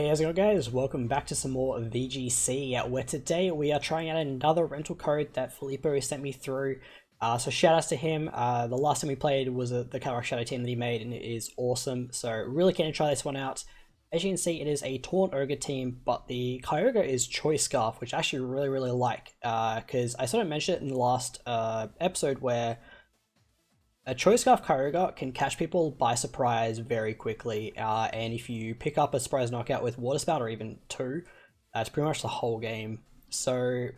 Hey, how's it going, guys? Welcome back to some more VGC, where today we are trying out another rental code that Flippo sent me through. So shout outs to him. The last time we played was the Kyogre Shadow team that he made, and it is awesome. So really keen to try this one out. As you can see, it is a Taunt Ogre team, but the Kyogre is Choice Scarf, which I actually really like. Because I sort of mentioned it in the last episode where a Choice Scarf Kyogre can catch people by surprise very quickly, and if you pick up a surprise knockout with Water Spout or even two, that's pretty much the whole game. So,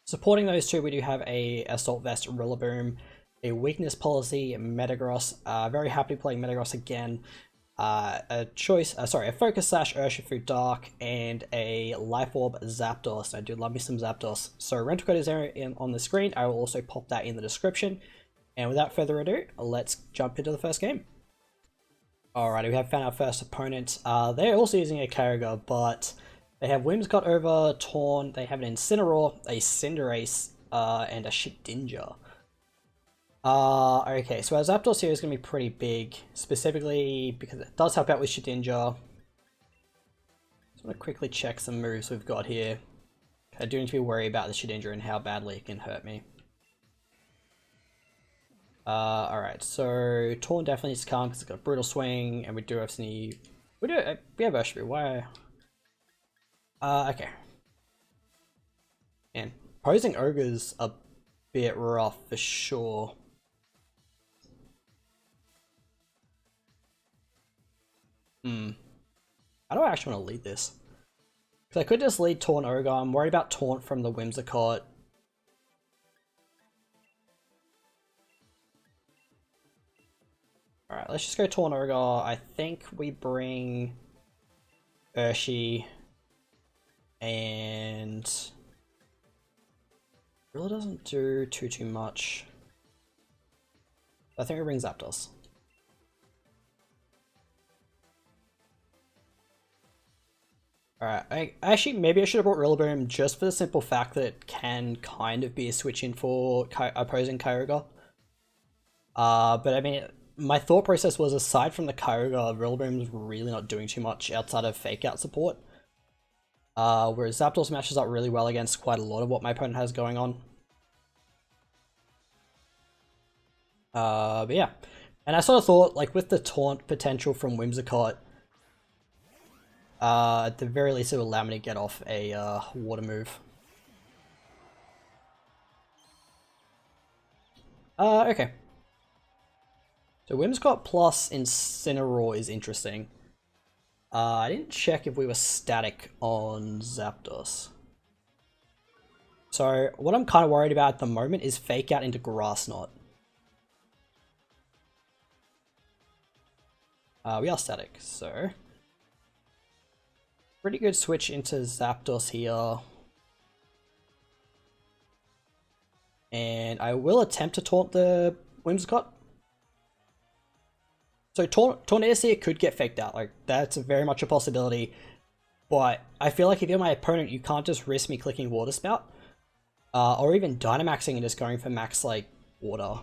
supporting those two, we do have a Assault Vest Rillaboom, a Weakness Policy Metagross, very happy playing Metagross again, a Focus Sash Urshifu Dark, and a Life Orb Zapdos. I do love me some Zapdos. So rental code is there on the screen. I will also pop that in the description. And without further ado, let's jump into the first game. Alrighty, we have found our first opponent. They're also using a Kyogre, but they have Whimsicott over Torn. They have an Incineroar, a Cinderace, and a Shedinja. Okay, so our Zapdos here is going to be pretty big, specifically because it does help out with Shedinja. Just want to quickly check some moves we've got here. I do need to be worried about the Shedinja and how badly it can hurt me. Alright, so Torn definitely needs to come because it's got a Brutal Swing, and we do have Sneak. We have Urshifu, why? Okay. And posing Ogre's a bit rough for sure. How do I actually want to lead this? Because I could just lead Taunt Ogre. I'm worried about Taunt from the Whimsicott. Alright, let's just go Taunt Ogre. I think we bring Urshi, and really doesn't do too much. I think we bring Zapdos. Alright, actually maybe I should have brought Rillaboom just for the simple fact that it can kind of be a switch in for opposing Kyogre. But I mean, my thought process was, aside from the Kyogre, Rillaboom's really not doing too much outside of Fake Out support. Whereas Zapdos matches up really well against quite a lot of what my opponent has going on. But yeah. And I sort of thought, like, with the taunt potential from Whimsicott, at the very least it would allow me to get off a water move. Okay. So Whimsicott plus Incineroar is interesting. I didn't check if we were static on Zapdos. So what I'm kind of worried about at the moment is Fake Out into Grass Knot. We are static, so pretty good switch into Zapdos here. And I will attempt to taunt the Whimsicott. So Tornadus could get faked out, like that's very much a possibility, but I feel like if you're my opponent, you can't just risk me clicking Water Spout, or even Dynamaxing and just going for max like water.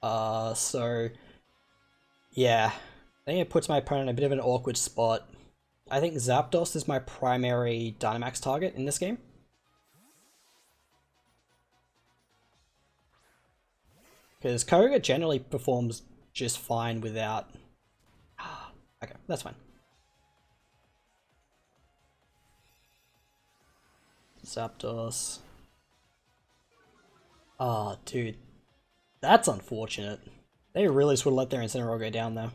So yeah, I think it puts my opponent in a bit of an awkward spot. I think Zapdos is my primary Dynamax target in this game. Because Kyogre generally performs just fine without... Okay, that's fine. Zapdos. Oh, dude. That's unfortunate. They really just would let their Incineroar go down there.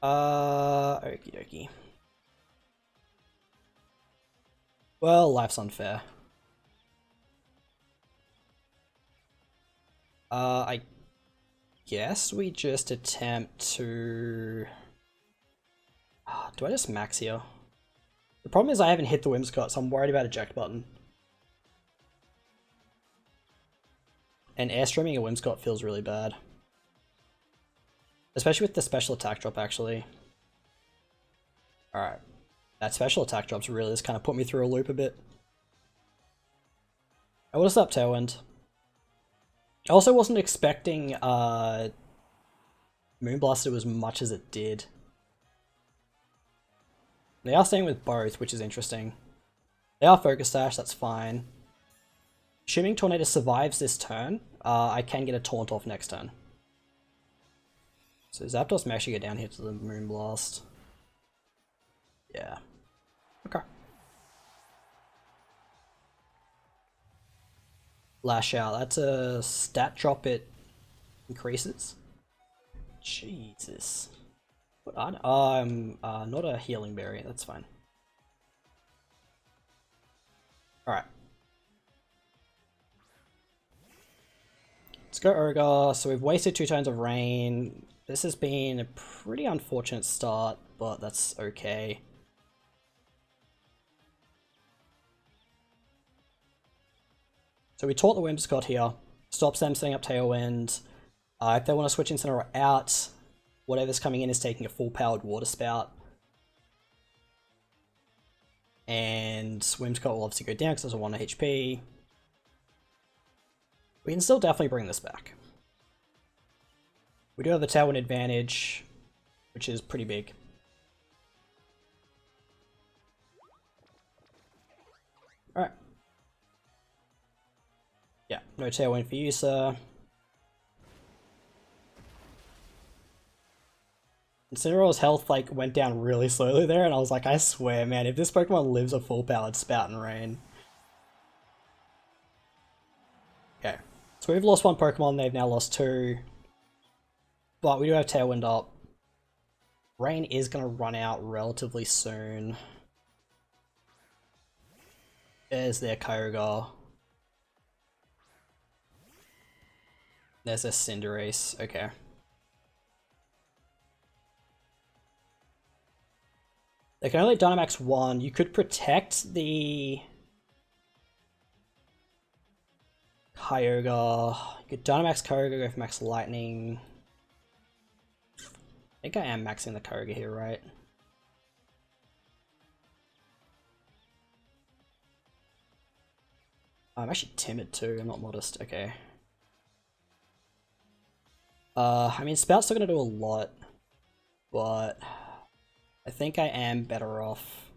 Okie dokie. Well, life's unfair. I guess we just attempt to... do I just max here? The problem is I haven't hit the Whimsicott, so I'm worried about eject button. And airstreaming a Whimsicott feels really bad. Especially with the special attack drop, actually. Alright. That special attack drop's really just kind of put me through a loop a bit. I would have stopped Tailwind. I also wasn't expecting Moonblast to do as much as it did. They are staying with both, which is interesting. They are Focus Sash, that's fine. Assuming Tornado survives this turn, I can get a Taunt off next turn. So Zapdos may actually go down here to the Moonblast. Yeah. Okay. Lash Out, that's a stat drop, it increases. Jesus. What I'm not a healing berry, that's fine. Alright. Let's go Ogre. So we've wasted 2 turns of rain. This has been a pretty unfortunate start, but that's okay. So we taught the Whimsicott here. Stops them setting up Tailwind. If they want to switch Incineroar out, whatever's coming in is taking a full powered Water Spout. And Whimsicott will obviously go down because there's a 1 HP. We can still definitely bring this back. We do have the Tailwind advantage, which is pretty big. Alright. Yeah, no Tailwind for you, sir. Incineroar's health like went down really slowly there, and I was like, I swear, man, if this Pokemon lives a full-powered Spout and Rain. Okay, so we've lost 1 Pokemon, they've now lost 2. But we do have Tailwind up. Rain is going to run out relatively soon. There's their Kyogre. There's their Cinderace, okay. They can only Dynamax 1. You could protect the Kyogre. You could Dynamax Kyogre, go for Max Lightning. I think I am maxing the Kyogre here, right? I'm actually timid too, I'm not modest, okay. I mean, Spout's still gonna do a lot, but I think I am better off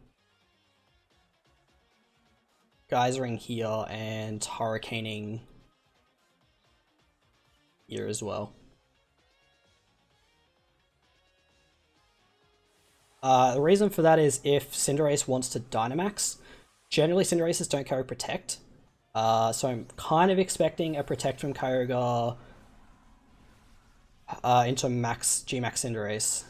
Geysering here and Hurricaning here as well. The reason for that is if Cinderace wants to Dynamax, generally Cinderaces don't carry Protect, so I'm kind of expecting a Protect from Kyogre into G-Max Cinderace.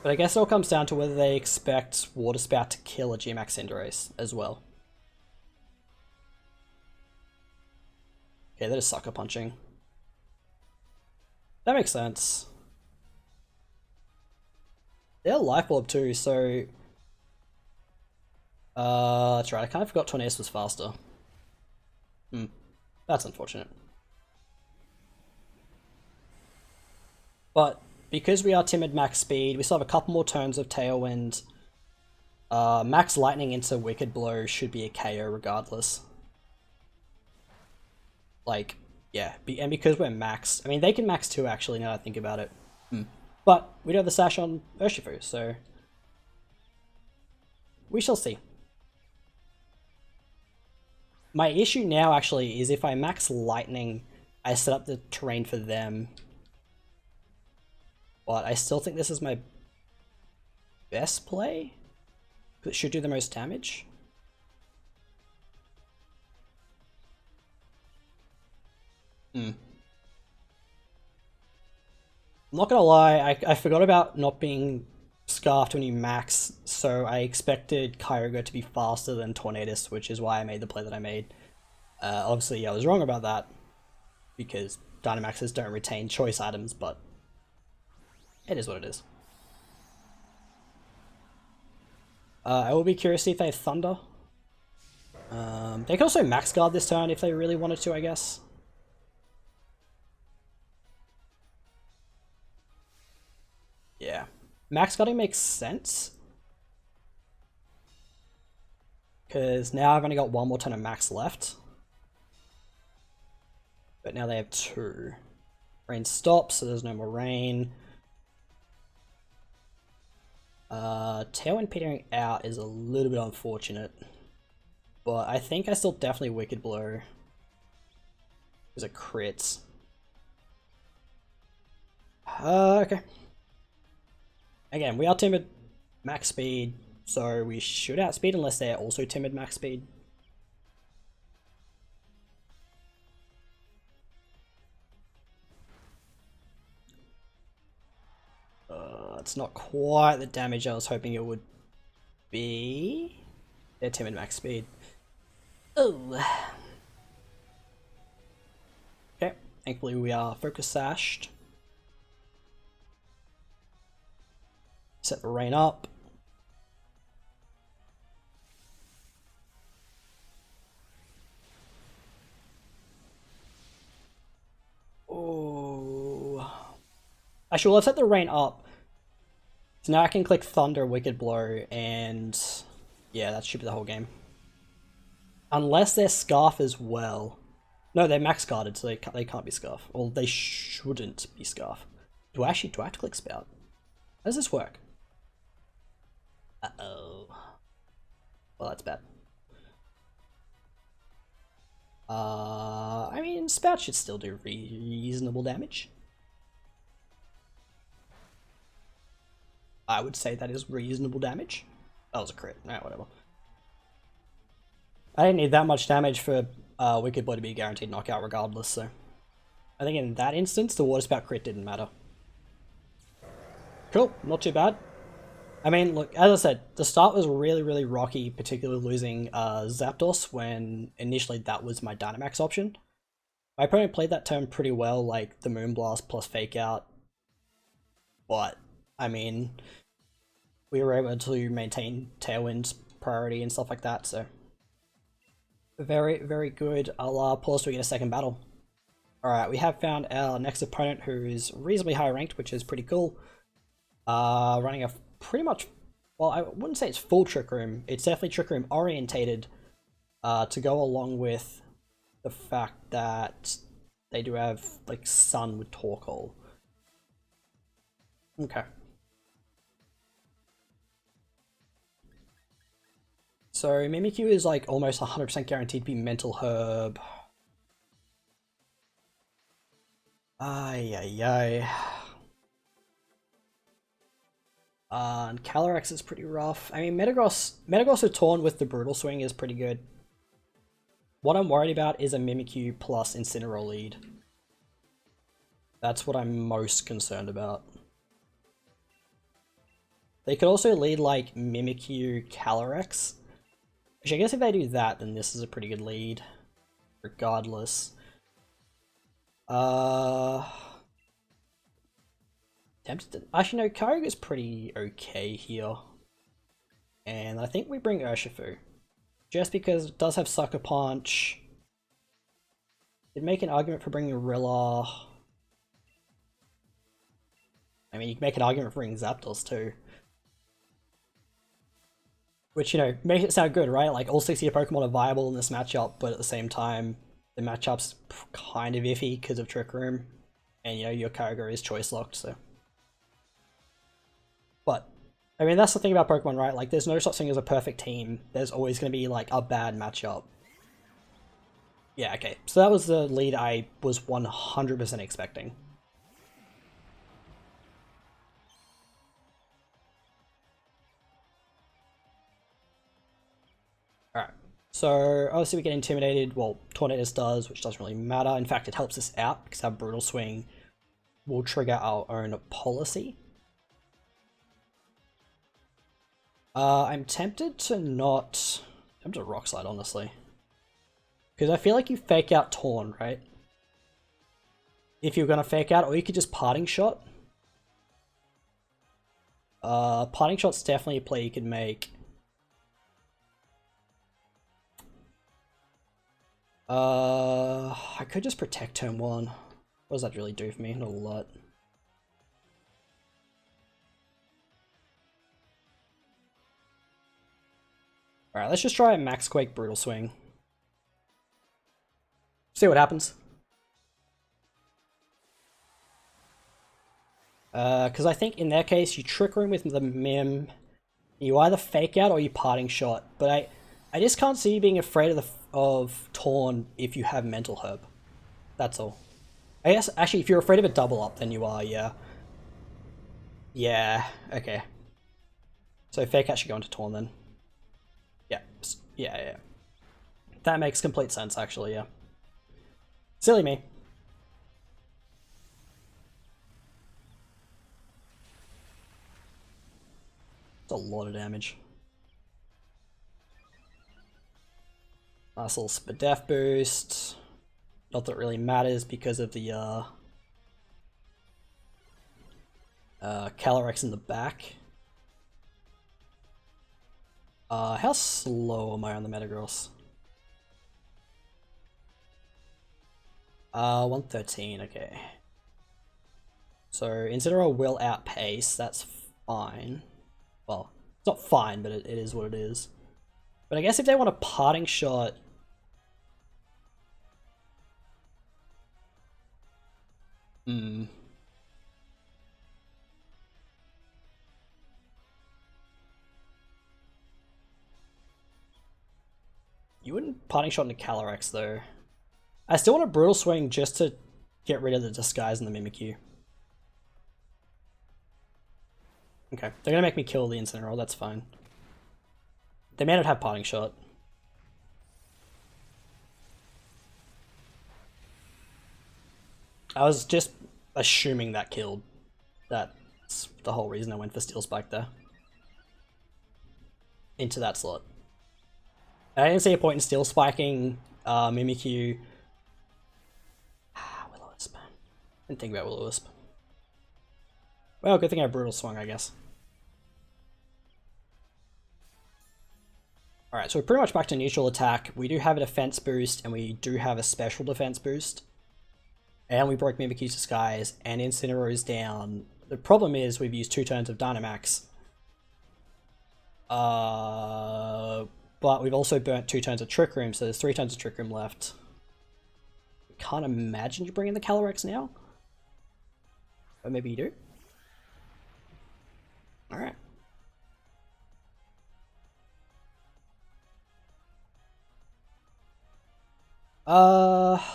But I guess it all comes down to whether they expect Water Spout to kill a G-Max Cinderace as well. Okay, that is Sucker Punching. That makes sense. They're Life Orb too, so... that's right, I kind of forgot Tornadus was faster. That's unfortunate. But because we are timid max speed, we still have a couple more turns of Tailwind. Max Lightning into Wicked Blow should be a KO regardless. Like, yeah, and because we're maxed, I mean, they can max too actually now that I think about it. But we do have the Sash on Urshifu, so we shall see. My issue now actually is if I max Lightning, I set up the terrain for them. But I still think this is my best play. It should do the most damage. I'm not gonna lie, I forgot about not being scarfed when you max, so I expected Kyogre to be faster than Tornadus, which is why I made the play that I made. Obviously, yeah, I was wrong about that, because Dynamaxes don't retain choice items, but it is what it is. I will be curious to see if they have Thunder. They can also Max Guard this turn if they really wanted to, I guess. Yeah. Max Guarding makes sense. Because now I've only got 1 more turn of Max left. But now they have 2. Rain stops, so there's no more rain. Tailwind petering out is a little bit unfortunate. But I think I still definitely Wicked Blow. Because it crits. Okay. Again, we are timid max speed, so we should outspeed unless they're also timid max speed. It's not quite the damage I was hoping it would be. They're timid max speed. Oh. Okay, thankfully we are focus sashed. Set the rain up. Oh. Actually, let's set the rain up. So now I can click Thunder, Wicked Blow, and yeah, that should be the whole game. Unless they're Scarf as well. No, they're max guarded, so they can't be Scarf. Or they shouldn't be Scarf. Do I have to click Spout? How does this work? Uh-oh. Well, that's bad. I mean, Spout should still do reasonable damage. I would say that is reasonable damage. That was a crit. Alright, whatever. I didn't need that much damage for Wicked Blow to be a guaranteed knockout regardless, so... I think in that instance, the Water Spout crit didn't matter. Cool, not too bad. I mean, look, as I said, the start was really rocky, particularly losing Zapdos when initially that was my Dynamax option. My opponent played that turn pretty well, like the Moonblast plus Fake Out. But, I mean, we were able to maintain Tailwind's priority and stuff like that, so... Very good. I'll pause till we get a second battle. Alright, we have found our next opponent who is reasonably high ranked, which is pretty cool. Running a pretty much, well, I wouldn't say it's full Trick Room, it's definitely Trick Room orientated, to go along with the fact that they do have, like, Sun with Torkoal. Okay. So Mimikyu is like almost 100% guaranteed to be Mental Herb. Ay. And Calyrex is pretty rough. I mean, Metagross with Torn with the Brutal Swing is pretty good. What I'm worried about is a Mimikyu plus Incineroar lead. That's what I'm most concerned about. They could also lead like Mimikyu Calyrex. Which I guess if they do that, then this is a pretty good lead. Regardless. Tempted to... Actually no, Kyogre is pretty okay here. And I think we bring Urshifu. Just because it does have Sucker Punch. You'd make an argument for bringing Rilla. I mean, you can make an argument for bringing Zapdos too. Which, you know, makes it sound good, right? Like, all 60 Pokemon are viable in this matchup, but at the same time, the matchup's kind of iffy because of Trick Room. And, you know, your Kyogre is choice locked, so... But, I mean, that's the thing about Pokemon, right? Like, there's no such thing as a perfect team. There's always going to be, like, a bad matchup. Yeah, okay. So that was the lead I was 100% expecting. Alright, so obviously we get intimidated, well, Tornadus does, which doesn't really matter. In fact, it helps us out because our Brutal Swing will trigger our own policy. I'm tempted to not... I'm tempted to Rock Slide, honestly. Because I feel like you fake out Torn, right? If you're going to fake out, or you could just Parting Shot. Parting Shot's definitely a play you could make. I could just Protect turn 1. What does that really do for me? Not a lot. Alright, let's just try a Max Quake Brutal Swing. See what happens. Because I think in their case, you Trick Room with the Mim, You either fake out or you parting shot, but I just can't see you being afraid of Torn if you have Mental Herb. That's all. I guess, actually, if you're afraid of a double up, then you are, yeah. Yeah, okay. So fake out should go into Torn then. Yeah, yeah. That makes complete sense, actually, yeah. Silly me. It's a lot of damage. Nice little Spadef boost. Not that it really matters because of the Calyrex in the back. How slow am I on the Metagross? 113, okay. So Incineroar will outpace, that's fine. Well, it's not fine, but it is what it is. But I guess if they want a parting shot... You wouldn't parting shot into Calyrex though. I still want a Brutal Swing just to get rid of the Disguise and the Mimikyu. Okay, they're gonna make me kill the Incineroar, that's fine. They may not have parting shot. I was just assuming that killed. That's the whole reason I went for Steel Spike there. Into that slot. I didn't see a point in Steel Spiking Mimikyu. Will-O-Wisp. Didn't think about Will-O-Wisp. Well, good thing I Brutal Swung, I guess. Alright, so we're pretty much back to neutral attack. We do have a defense boost, and we do have a special defense boost. And we broke Mimikyu's Disguise, and Incineroar is down. The problem is we've used 2 turns of Dynamax. But we've also burnt 2 turns of Trick Room, so there's 3 turns of Trick Room left. Can't imagine you bring in the Calyrex now. But maybe you do. Alright.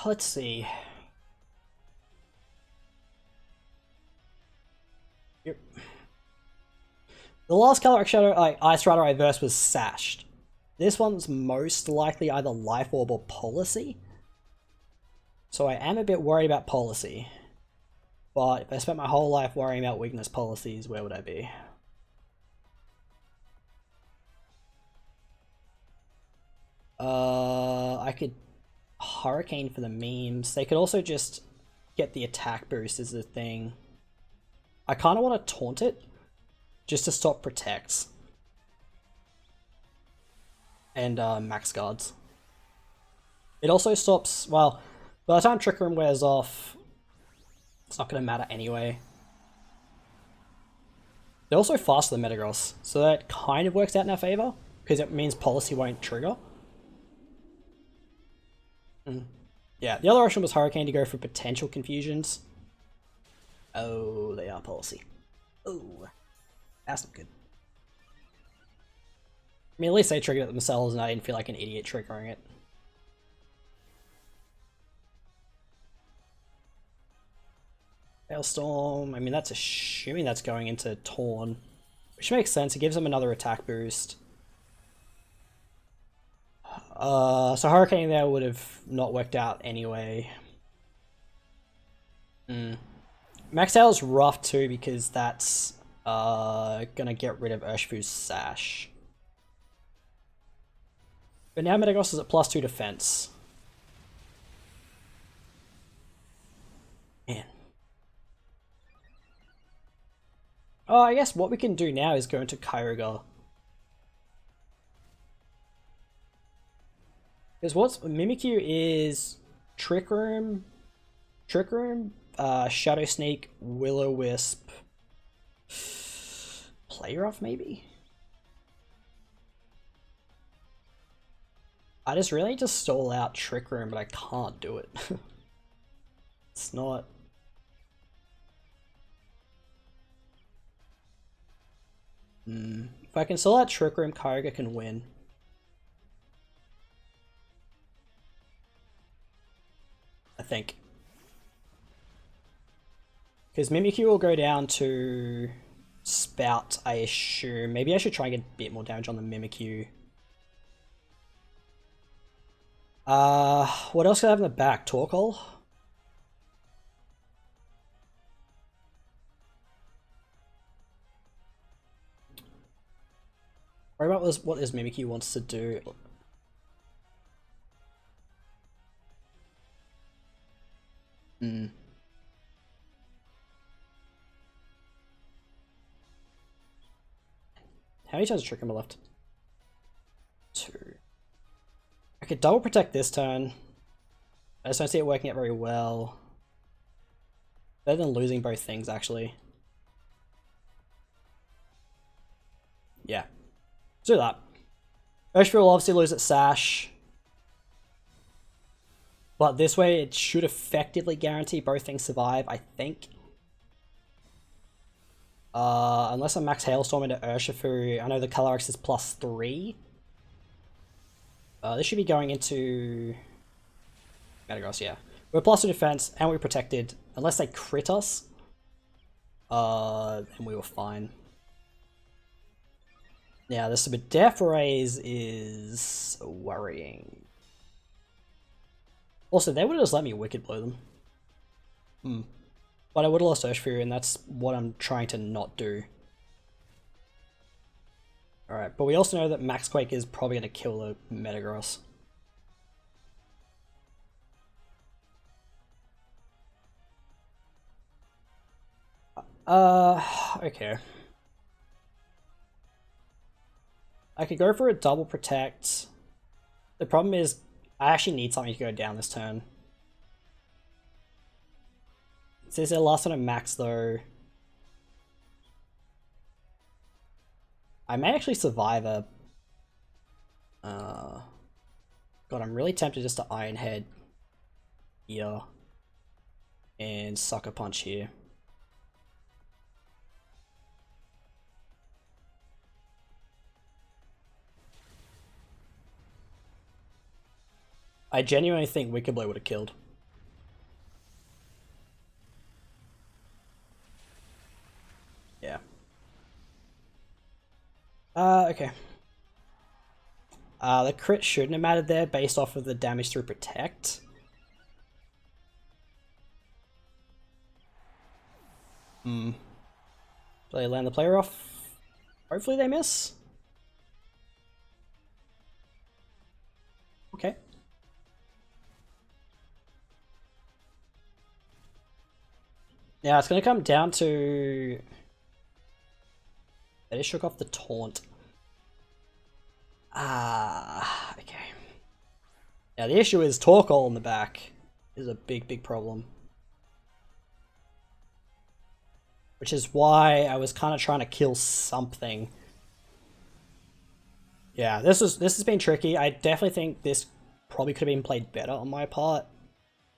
Let's see. Yep. The last Calyrex Shadow, Ice Rider I versed was Sashed. This one's most likely either Life Orb or Policy. So I am a bit worried about Policy. But if I spent my whole life worrying about weakness policies, where would I be? I could Hurricane for the memes. They could also just get the attack boost as a thing. I kind of want to Taunt it, just to stop Protects. And Max Guards. It also stops, well, by the time Trick Room wears off, it's not going to matter anyway. They're also faster than Metagross, so that kind of works out in our favour, because it means Policy won't trigger. Yeah, the other option was Hurricane to go for potential confusions. Oh, they are Policy. Oh, that's not good. I mean, at least they triggered it themselves and I didn't feel like an idiot triggering it. Hailstorm, I mean, that's assuming that's going into Torn, which makes sense. It gives them another attack boost. So Hurricane there would have not worked out anyway. Max Tail's rough too because that's gonna get rid of Urshifu's Sash. But now Metagross is at +2 defense. Man. Oh, I guess what we can do now is go into Kyogre. Because what's Mimikyu is Trick Room, Shadow Sneak, Will-O-Wisp, Play Rough maybe? I just really need to stall out Trick Room, but I can't do it. It's not... If I can sell that Trick Room, Kyogre can win. I think. Because Mimikyu will go down to Spout, I assume. Maybe I should try and get a bit more damage on the Mimikyu. What else can I have in the back? Torkoal? Worry about what this Mimikyu wants to do. How many times Trick Room left? 2. I could double protect this turn. I just don't see it working out very well. Better than losing both things, actually. Yeah. Let's do that. Urshifu will obviously lose its Sash. But this way it should effectively guarantee both things survive, I think. Unless I max Hailstorm into Urshifu, I know the Calyrex is +3. This should be going into Metagross, yeah. We're +2 defense, and we're protected. Unless they crit us, then we were fine. Now, the Spadef raise is worrying. Also, they would have just let me Wicked Blow them. But I would have lost Urshifu, and that's what I'm trying to not do. Alright, but we also know that Max Quake is probably going to kill the Metagross. Okay. I could go for a double protect. The problem is, I actually need something to go down this turn. Since their last one at max though, I may actually survive a... God, I'm really tempted just to Iron Head here and Sucker Punch here. I genuinely think Wicked Blow would have killed. Yeah. Okay. The crit shouldn't have mattered there based off of the damage through Protect. Do they land the player off? Hopefully they miss. Okay. Yeah, it's going to come down to... They just shook off the taunt. Okay. Yeah, the issue is Torkoal in the back is a big problem. Which is why I was kind of trying to kill something. Yeah, this has been tricky. I definitely think this probably could have been played better on my part.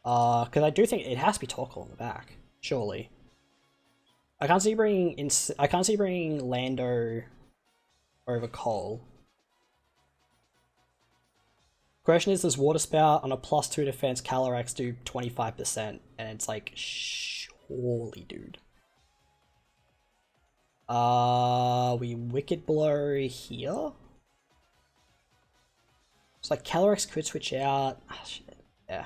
Because I do think it has to be Torkoal in the back. Surely. I can't see bringing Lando over Cole. Question is, does Water Spout on a +2 defense Calyrex do 25%? And it's like, surely, dude. We Wicked Blow here. It's like Calyrex could switch out. Ah, shit. Yeah.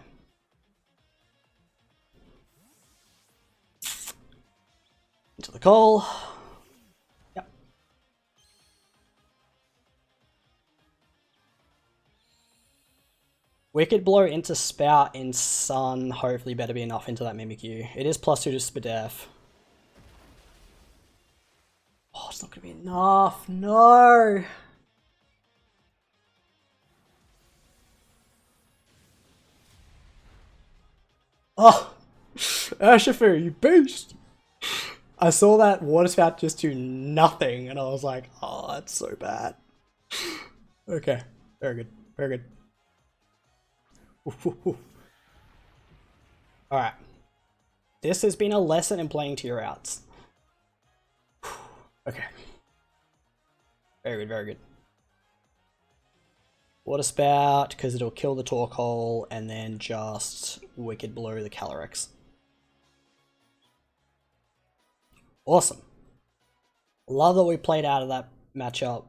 Into the Cole. Yep. Wicked Blow into Spout in Sun. Hopefully better be enough into that Mimikyu. It is +2 to Spadef. Oh, it's not gonna be enough. No. Oh, Urshifu, you beast! I saw that Water Spout just do nothing, and I was like, oh, that's so bad. Okay, very good, very good. Alright. This has been a lesson in playing to your outs. Okay. Very good, very good. Water Spout, because it'll kill the Torkoal and then just Wicked Blow the Calyrex. Awesome. Love that we played out of that matchup.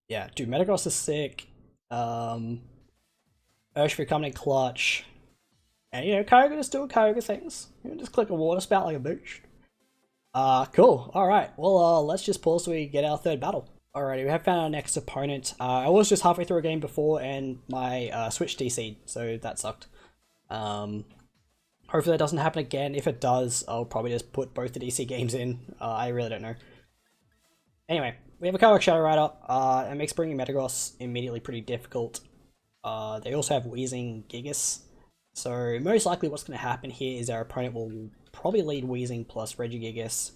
Yeah, dude, Metagross is sick. Urshifu coming in clutch. And you know, Kyogre just doing Kyogre things. You know, just click a Water Spout like a bitch. Cool. Alright, well, let's just pause so we get our third battle. Alrighty, we have found our next opponent. I was just halfway through a game before and my Switch DC'd, so that sucked. Hopefully that doesn't happen again. If it does, I'll probably just put both the DC games in. I really don't know. Anyway, we have a Calyrex Shadow Rider. It makes bringing Metagross immediately pretty difficult. They also have Weezing Gigas. So most likely what's going to happen here is our opponent will probably lead Weezing plus Regigigas.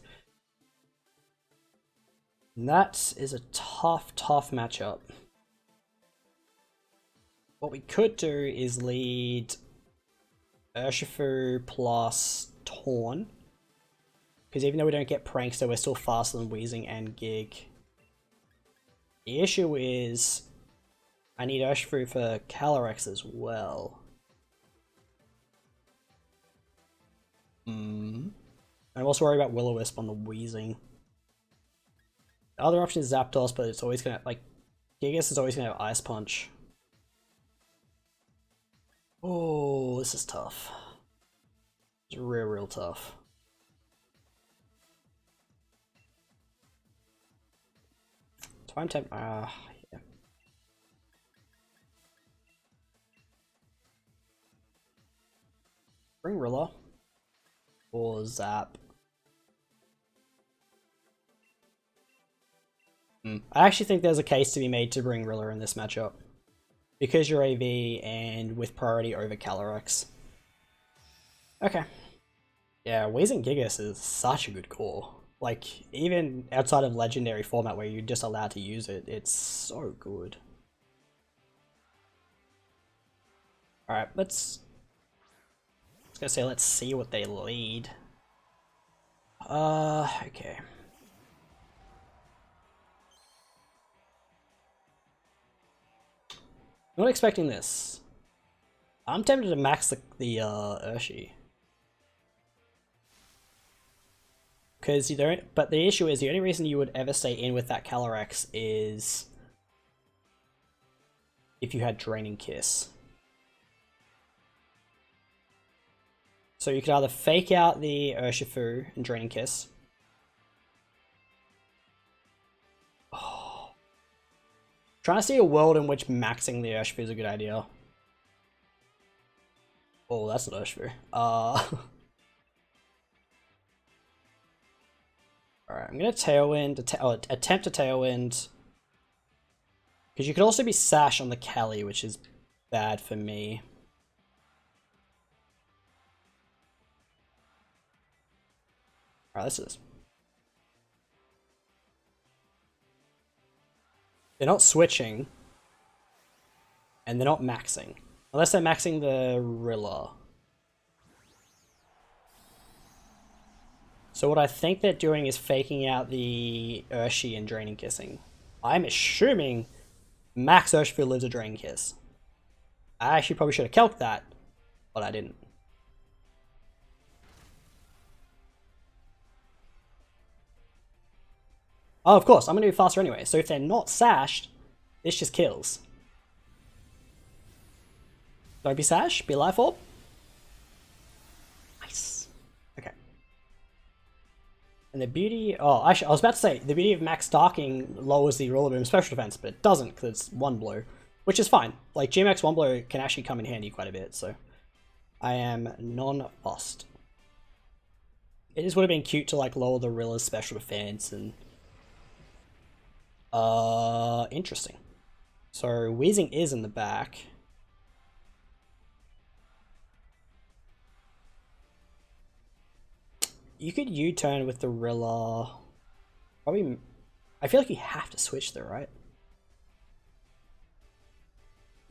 And that is a tough matchup. What we could do is lead Urshifu plus Torn. Because even though we don't get Prankster, we're still faster than Weezing and Gig. The issue is I need Urshifu for Calyrex as well. I'm also worried about Will-O-Wisp on the Weezing. The other option is Zapdos, but it's always gonna, like, Gigas is always gonna have Ice Punch. Oh, this is tough. It's real tough. Time temp. Yeah. Bring Rilla or Zap. I actually think there's a case to be made to bring Rilla in this matchup. Because you're AV and with priority over Calyrex. Okay. Yeah, Weezing Gigas is such a good core. Like, even outside of Legendary format where you're just allowed to use it, it's so good. Alright, let's see what they lead. Okay. Not expecting this. I'm tempted to max the Urshi. Because you don't, but the issue is the only reason you would ever stay in with that Calyrex is if you had Draining Kiss. So you could either fake out the Urshifu and Draining Kiss. Trying to see a world in which maxing the Urshifu is a good idea. Oh, that's not Urshifu. Alright, I'm gonna Tailwind, attempt to Tailwind. Because you could also be Sash on the Kelly, which is bad for me. Alright, this is. They're not switching. And they're not maxing. Unless they're maxing the Rilla. So what I think they're doing is faking out the Urshi and Draining Kissing. I'm assuming Max Urshifu lives a Draining Kiss. I actually probably should have calced that, but I didn't. Oh, of course, I'm gonna be faster anyway, so if they're not sashed, this just kills. Don't be sash, be life orb. Nice. Okay. And the beauty, oh, actually, I was about to say, the beauty of Max Darking lowers the Roller Boom special defense, but it doesn't because it's one blow, which is fine. Like, GMX one blow can actually come in handy quite a bit, so I am non-fussed. It just would have been cute to, like, lower the Rilla's special defense and interesting. So Weezing is in the back. You could U-turn with the Rilla. Probably. I feel like you have to switch though, right?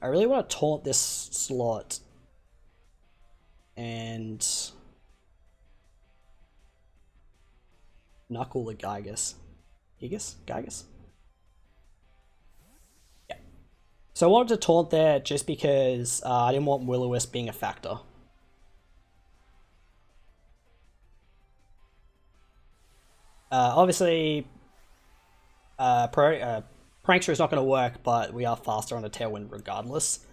I really want to taunt this slot. And Knuckle the Gygas. Gygas? So I wanted to taunt there just because I didn't want Will-O-Wisp being a factor. Obviously, Prankster is not going to work, but we are faster on the Tailwind regardless.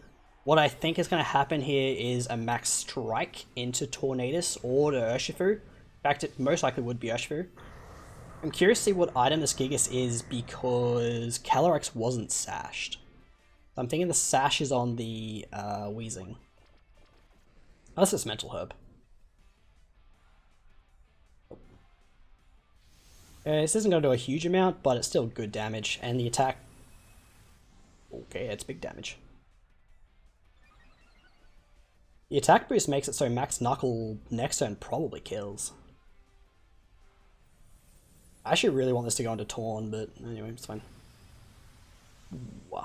What I think is going to happen here is a max strike into Tornadus or to Urshifu. In fact, it most likely would be Urshifu. I'm curious to see what item this Gigas is because Calyrex wasn't sashed. I'm thinking the sash is on the Weezing. Unless it's Mental Herb. This isn't going to do a huge amount, but it's still good damage. And the attack... Okay, it's big damage. The attack boost makes it so Max Knuckle next turn probably kills. I actually really want this to go into Torn, but anyway, it's fine. Wow.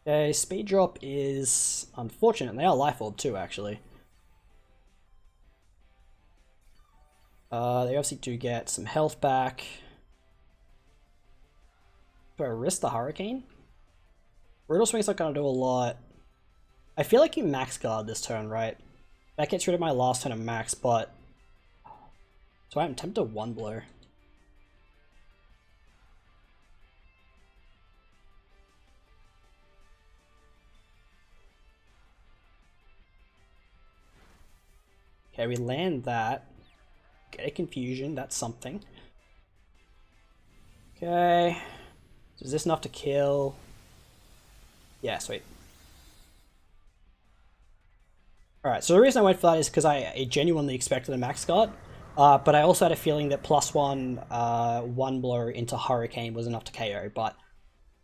Okay, speed drop is unfortunate. They are Life Orb too, actually. They obviously do get some health back. Do I risk the Hurricane? Brutal Swing's not going to do a lot. I feel like you max guard this turn, right? That gets rid of my last turn of max, but... So I'm tempted to one blow. Okay, we land that. Get a confusion, that's something. Okay. So is this enough to kill? Yeah, sweet. Alright, so the reason I went for that is because I genuinely expected a max guard. But I also had a feeling that +1 one blow into Hurricane was enough to KO, but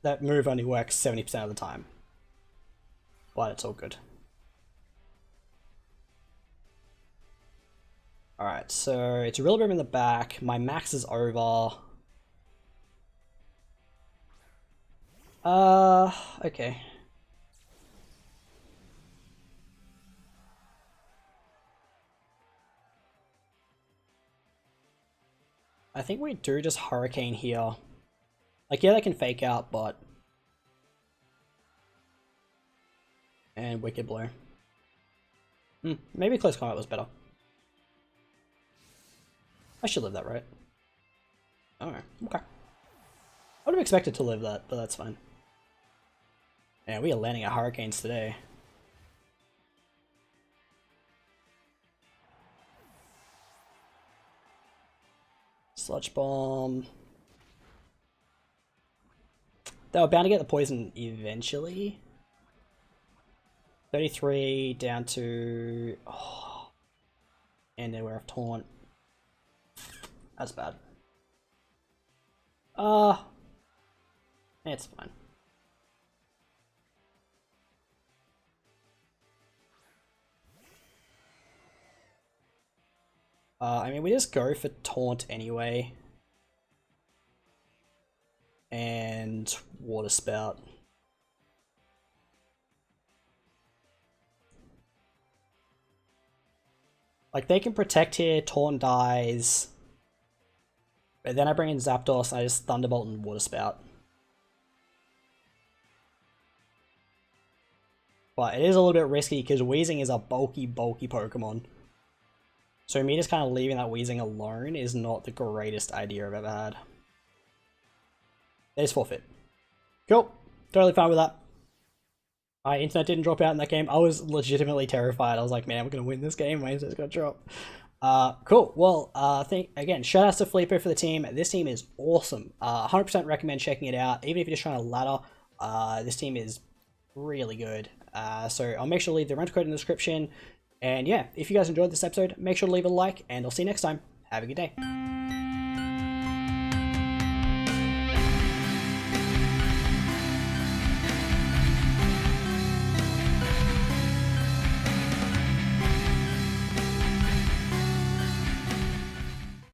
that move only works 70% of the time. But it's all good. Alright, so it's a Rillaboom in the back. My max is over. Okay. I think we do just Hurricane here. Like, yeah, they can fake out, but... And Wicked Blow. Maybe Close Combat was better. I should live that, right? Oh, okay. I would have expected to live that, but that's fine. Yeah, we are landing at Hurricanes today. Sludge Bomb. They were bound to get the poison eventually. 33 down to... Oh. And then we're off Taunt. That's bad. It's fine. I mean, we just go for Taunt anyway. And Water Spout. Like, they can protect here, Taunt dies. But then I bring in Zapdos and I just Thunderbolt and Water Spout. But it is a little bit risky because Weezing is a bulky Pokemon. So me just kind of leaving that Weezing alone is not the greatest idea I've ever had. It is forfeit. Cool. Totally fine with that. My internet didn't drop out in that game. I was legitimately terrified. I was like, man, we're going to win this game. My internet's going to drop. Cool. Well, again, shout outs to Flippo for the team. This team is awesome. 100% recommend checking it out. Even if you're just trying to ladder, this team is really good. So I'll make sure to leave the rental code in the description. And yeah, if you guys enjoyed this episode, make sure to leave a like, and I'll see you next time. Have a good day.